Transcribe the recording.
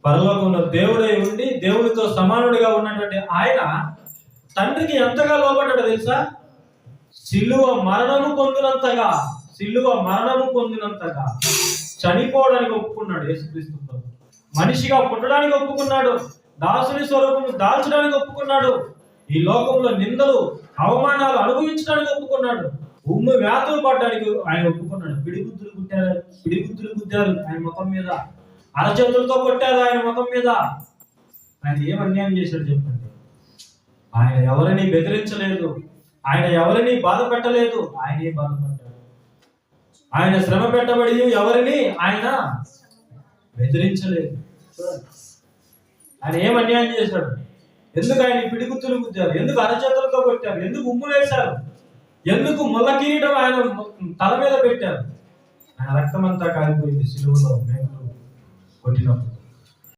పరలోకంలో దేవుడై ఉండి దేవునితో సమానుడిగా ఉన్నటువంటి ఆయన తండ్రికి ఎంతగా లోబడ్డాడో తెలుసా? సిలువ మరణము పొందినంతగా చనిపోవడానికి ఒప్పుకున్నాడు యేసుక్రీస్తు. మనిషిగా పుట్టడానికి ఒప్పుకున్నాడు, దాసుని స్వరూపము దాల్చడానికి ఒప్పుకున్నాడు, ఈ లోకంలో నిందలు అవమానాలు అనుభవించడానికి ఒప్పుకున్నాడు, ఉమ్ము వ్యాధులు పడడానికి ఆయన ఒప్పుకున్నాడు. పిడిగుద్దులు గుద్దారు ఆయన ముఖం మీద, అరచేతులతో కొట్టారు ఆయన ముఖం మీద. ఆయన ఏం అన్యాయం చేశాడు చెప్పండి? ఆయన ఎవరిని బెదిరించలేదు, ఆయన ఎవరిని బాధ పెట్టలేదు, ఆయనే బాధపడ్డాడు. ఆయన శ్రమ పెట్టబడి ఎవరిని ఆయన బెదిరించలేదు. ఆయన ఏం అన్యాయం చేశాడు? ఎందుకు ఆయన పిడిగుద్దులు గుద్దారు? ఎందుకు అరచేతులతో కొట్టారు? ఎందుకు ఉమ్ము వేశారు? ఎందుకు ముళ్ళ కిరీటం ఆయన తల మీద పెట్టారు? ఆయన రక్తం అంతా కాలిపోయింది సిలువలో మేకులు కొట్టినప్పుడు.